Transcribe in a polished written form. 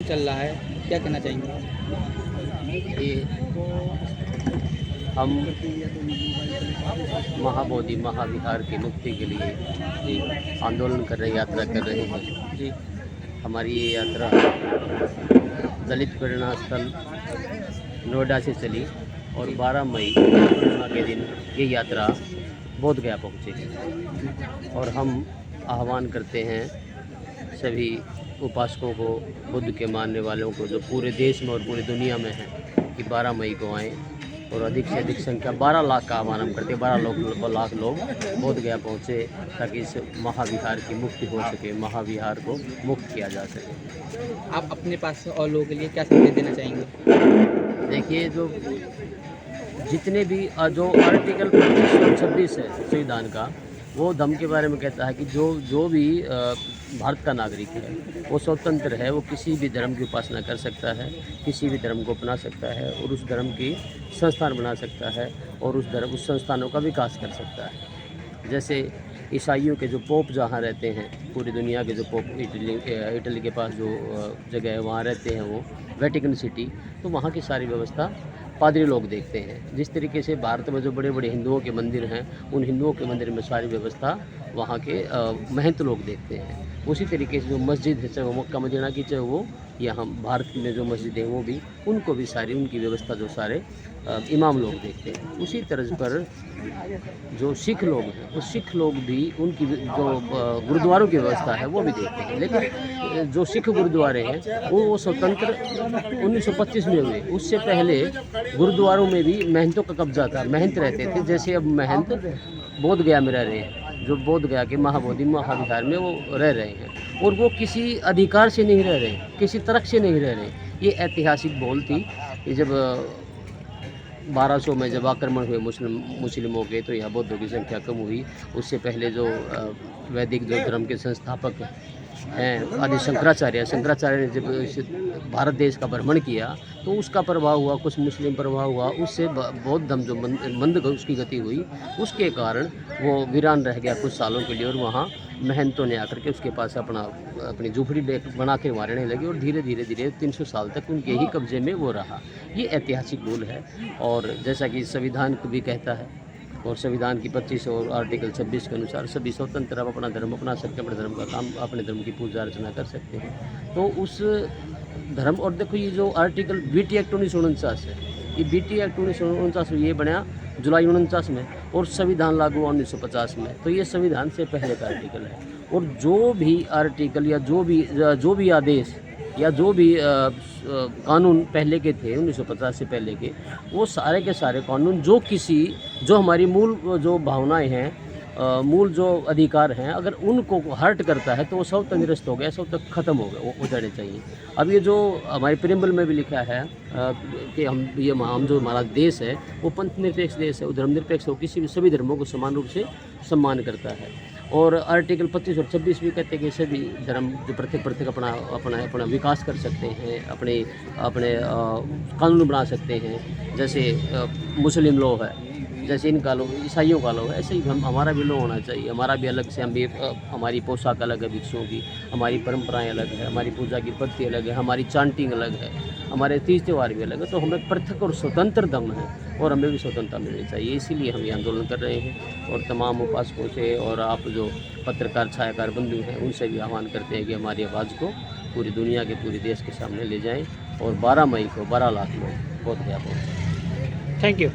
चल रहा है, क्या कहना चाहेंगे? ये हम महाबोधि महाविहार की मुक्ति के लिए आंदोलन कर रहे, यात्रा कर रहे हैं जी। हमारी ये यात्रा दलित प्रेरणा स्थल नोएडा से चली और 12 मई पूर्णिमा के दिन ये यात्रा बोध गया पहुँची और हम आह्वान करते हैं सभी उपासकों को, बुद्ध के मानने वालों को जो पूरे देश में और पूरी दुनिया में हैं कि 12 मई को आएँ और अधिक से अधिक संख्या 12 लाख का आह्वान हम करते हैं। 12 लाख लोग बोध गया पहुँचे ताकि इस महाविहार की मुक्ति हो सके, महाविहार को मुक्त किया जा सके। आप अपने पास से और लोगों के लिए क्या संदेश देना चाहेंगे? देखिए, जो जितने भी जो आर्टिकल 25 और 26 है संविधान का, वो धर्म के बारे में कहता है कि जो भी भारत का नागरिक है वो स्वतंत्र है, वो किसी भी धर्म की उपासना कर सकता है, किसी भी धर्म को अपना सकता है और उस धर्म की संस्थान बना सकता है और उस संस्थानों का विकास कर सकता है। जैसे ईसाइयों के जो पोप जहाँ रहते हैं, पूरी दुनिया के जो पोप इटली के पास जो जगह है वहाँ रहते हैं, वो वेटिकन सिटी, तो वहाँ की सारी व्यवस्था पादरी लोग देखते हैं। जिस तरीके से भारत में जो बड़े बड़े हिंदुओं के मंदिर हैं, उन हिंदुओं के मंदिर में सारी व्यवस्था वहाँ के महंत लोग देखते हैं। उसी तरीके से जो मस्जिद है, चाहे वो मक्का मदीना की, चाहे वो यहाँ भारत में जो मस्जिद है वो भी, उनको भी सारी उनकी व्यवस्था जो सारे इमाम लोग देखते हैं। उसी तर्ज पर जो सिख लोग हैं, वो सिख लोग भी उनकी जो गुरुद्वारों की व्यवस्था है वो भी देखते हैं। लेकिन जो सिख गुरुद्वारे हैं वो स्वतंत्र 1925 में हुए। उससे पहले गुरुद्वारों में भी महंतों का कब्जा था, महंत रहते थे। जैसे अब महंत बोध गया में रह रहे हैं, जो बोध गया के महाबोधि महाविहार में वो रह रहे हैं और वो किसी अधिकार से नहीं रह रहे, किसी तर्क से नहीं रह रहे। ये ऐतिहासिक बोल थी कि जब 1200 में जब आक्रमण हुए मुस्लिमों के, तो यहाँ बौद्धों की संख्या कम हुई। उससे पहले जो वैदिक जो धर्म के संस्थापक हैं आदि शंकराचार्य ने जब भारत देश का भ्रमण किया तो उसका प्रभाव हुआ, कुछ मुस्लिम प्रभाव हुआ, उससे बौद्ध धर्म जो मंद उसकी गति हुई, उसके कारण वो वीरान रह गया कुछ सालों के लिए और वहाँ महंतों ने आकर के उसके पास अपनी झोपड़ी बना के वहाँ रहने लगे और धीरे धीरे 300 साल तक उनके ही कब्जे में वो रहा। ये ऐतिहासिक बोल है और जैसा कि संविधान भी कहता है और संविधान की 25 और आर्टिकल 26 के अनुसार सभी स्वतंत्र आप अपना धर्म अपना सकते हैं, अपने धर्म का काम, अपने धर्म की पूजा अर्चना कर सकते हैं। तो उस धर्म और देखो ये जो आर्टिकल बीटी एक्ट 1949 है, ये बीटी एक्ट 1949 ये बना जुलाई 49 में और संविधान लागू हुआ 1950 में। तो ये संविधान से पहले का आर्टिकल है और जो भी आर्टिकल या जो भी आदेश या जो भी कानून पहले के थे 1950 से पहले के, वो सारे के सारे कानून जो हमारी मूल जो भावनाएं हैं, मूल जो अधिकार हैं, अगर उनको हर्ट करता है तो वो सब तंदुरुस्त हो गया, सब तक ख़त्म हो गया, वो हो जाने चाहिए। अब ये जो हमारे प्रियम्बल में भी लिखा है कि हम जो हमारा देश है वो पंथ निरपेक्ष देश है, वो धर्मनिरपेक्ष हो, किसी भी सभी धर्मों को समान रूप से सम्मान करता है। और आर्टिकल 25 और 26 भी कहते हैं कि सभी धर्म जो प्रत्येक अपना विकास कर सकते हैं, अपने कानून बना सकते हैं। जैसे मुस्लिम लॉ है, जैसे इनका लो, ईसाइयों का लो, ऐसे ही हमारा भी लो होना चाहिए। हमारा भी अलग से, हम भी हमारी पोशाक अलग है भिक्षुओं की, हमारी परंपराएं अलग है, हमारी पूजा की पद्धति अलग है, हमारी चांटिंग अलग है, हमारे तीज त्यौहार भी अलग है। तो हमें पृथक और स्वतंत्र धर्म है और हमें भी स्वतंत्रता मिलनी चाहिए। इसीलिए हम ये आंदोलन कर रहे हैं और तमाम उपासकों से और आप जो पत्रकार छायाकार बंधु हैं उनसे भी आह्वान करते हैं कि हमारी आवाज़ को पूरी दुनिया के, पूरे देश के सामने ले जाएँ और 12 मई को 12 लाख लोग बोध गया पहुँचे। Thank you.